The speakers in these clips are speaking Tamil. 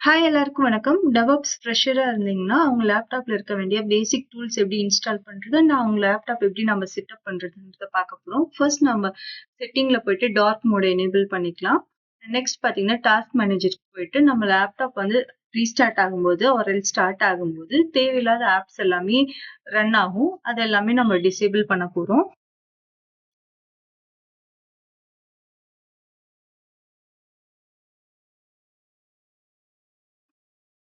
ஹாய் எல்லாருக்கும் வணக்கம். டெவாப்ஸ் ஃப்ரெஷரா இருந்தீங்கன்னா, உங்க லேப்டாப்ல இருக்க வேண்டிய பேசிக் டூல்ஸ் எப்படி இன்ஸ்டால் பண்றது, நான் உங்க லேப்டாப் எப்படி நம்ம செட்டப் பண்றதுன்றத பார்க்க போறோம். ஃபர்ஸ்ட் நம்ம செட்டிங்ல போயிட்டு டார்க் மோட் எனேபிள் பண்ணிக்கலாம். நெக்ஸ்ட் பார்த்தீங்கன்னா, டாஸ்க் மேனேஜருக்கு போயிட்டு நம்ம லேப்டாப் வந்து ரீஸ்டார்ட் ஆகும்போது ஆர் ஸ்டார்ட் ஆகும்போது தேவையில்லாத ஆப்ஸ் எல்லாமே ரன் ஆகும். அது எல்லாமே நம்ம டிசேபிள் பண்ண போறோம்.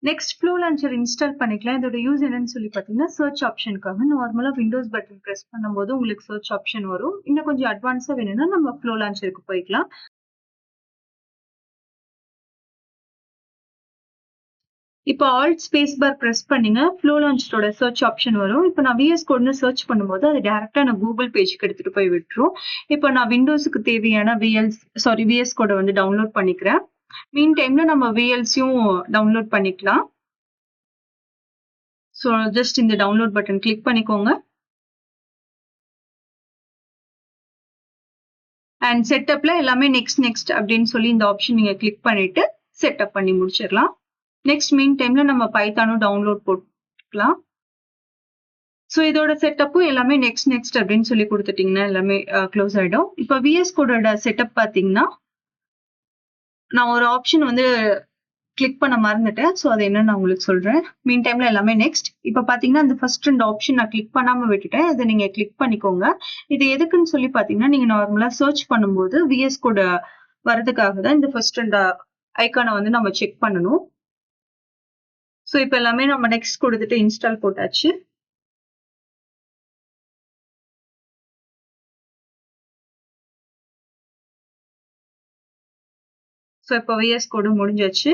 நெக்ஸ்ட் ஃப்ளோ லான்ச்சர் இன்ஸ்டால் பண்ணிக்கலாம். இதோட யூஸ் என்னன்னு சொல்லி பார்த்தீங்கன்னா, சர்ச் ஆப்ஷனுக்காக நார்மலா விண்டோஸ் பட்டன் பிரஸ் பண்ணும்போது உங்களுக்கு சர்ச் ஆப்ஷன் வரும். இன்னும் கொஞ்சம் அட்வான்ஸா வேணும்னா நம்ம ஃப்ளோ லான்ச்சருக்கு போய்க்கலாம். இப்போ ஆல்ட் ஸ்பேஸ் பார் பிரஸ் பண்ணீங்க, ஃப்ளோ லான்ச்சரோட சர்ச் ஆப்ஷன் வரும். இப்போ நான் விஎஸ் கோட்னு சர்ச் பண்ணும்போது அது டைரக்ட்டா நான் கூகுள் பேஜ்க்கு எடுத்துட்டு போய் விட்டுரும். இப்போ நான் விண்டோஸ்க்கு தேவையான விஎஸ் கோட வந்து டவுன்லோட் பண்ணிக்கிறேன். மீன் டைம்ல நம்ம விஎல்சியும் டவுன்லோட் பண்ணிக்கலாம். ஸோ ஜஸ்ட் இந்த டவுன்லோட் பட்டன் கிளிக் பண்ணிக்கோங்க. அண்ட் செட்டப்ல எல்லாமே நெக்ஸ்ட் அப்படின்னு சொல்லி இந்த ஆப்ஷன் நீங்க கிளிக் பண்ணிட்டு செட்டப் பண்ணி முடிச்சிடலாம். நெக்ஸ்ட் மீன் டைம்ல நம்ம பைத்தானும் டவுன்லோட் போட்டுக்கலாம். ஸோ இதோட செட்டப்பும் எல்லாமே நெக்ஸ்ட் அப்படின்னு சொல்லி கொடுத்துட்டீங்கன்னா எல்லாமே க்ளோஸ் ஆயிடும். இப்போ விஎஸ் கோடோட செட்டப் பார்த்தீங்கன்னா, நான் ஒரு ஆப்ஷன் வந்து கிளிக் பண்ண மறந்துட்டேன். ஸோ அது என்னன்னு நான் உங்களுக்கு சொல்றேன். மீன் டைம்ல எல்லாமே நெக்ஸ்ட். இப்போ பாத்தீங்கன்னா இந்த ஃபர்ஸ்ட் 2 ஆப்ஷன் நான் கிளிக் பண்ணாம விட்டுட்டேன். இதை நீங்க கிளிக் பண்ணிக்கோங்க. இது எதுக்குன்னு சொல்லி பாத்தீங்கன்னா, நீங்க நார்மலா சர்ச் பண்ணும்போது விஎஸ் கோட வரதுக்காக தான் இந்த ஃபர்ஸ்ட் 2 ஐக்கானை வந்து நம்ம செக் பண்ணணும். ஸோ இப்போ எல்லாமே நம்ம நெக்ஸ்ட் கொடுத்துட்டு இன்ஸ்டால் போட்டாச்சு. ஸோ இப்போ விஎஸ் கோடு முடிஞ்சாச்சு.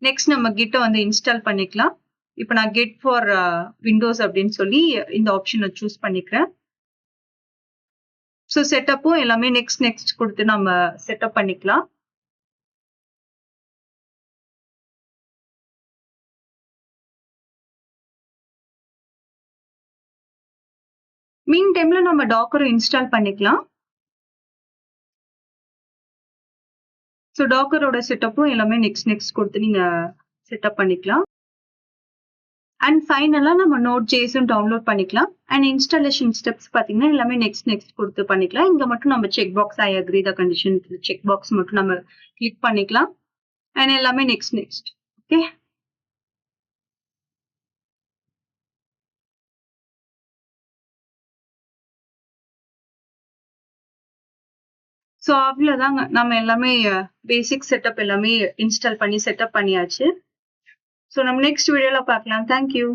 நெக்ஸ்ட் நம்ம கிட்ட வந்து இன்ஸ்டால் பண்ணிக்கலாம். இப்போ நான் கெட் ஃபார் விண்டோஸ் அப்படின்னு சொல்லி இந்த ஆப்ஷனை சூஸ் பண்ணிக்கிறேன். ஸோ செட்டப்பும் எல்லாமே நெக்ஸ்ட் கொடுத்து நம்ம செட்டப் பண்ணிக்கலாம். மீன் டைம்ல நம்ம டாக்கரும் இன்ஸ்டால் பண்ணிக்கலாம். ஸோ டாக்கரோட செட்டப்பும் எல்லாமே நெக்ஸ்ட் கொடுத்து நீங்க செட்டப் பண்ணிக்கலாம். அண்ட் ஃபைனலா நம்ம Node.json டவுன்லோட் பண்ணிக்கலாம். அண்ட் இன்ஸ்டாலேஷன் ஸ்டெப்ஸ் பார்த்தீங்கன்னா எல்லாமே நெக்ஸ்ட் கொடுத்து பண்ணிக்கலாம். இங்க மட்டும் நம்ம check box I agree the condition check box மட்டும் நம்ம கிளிக் பண்ணிக்கலாம். அண்ட் எல்லாமே நெக்ஸ்ட். ஓகே. ஸோ அவ்வளோதாங்க. நம்ம எல்லாமே பேசிக் செட்டப் எல்லாமே இன்ஸ்டால் பண்ணி செட்டப் பண்ணியாச்சு. ஸோ நம்ம நெக்ஸ்ட் வீடியோல பார்க்கலாம். Thank you.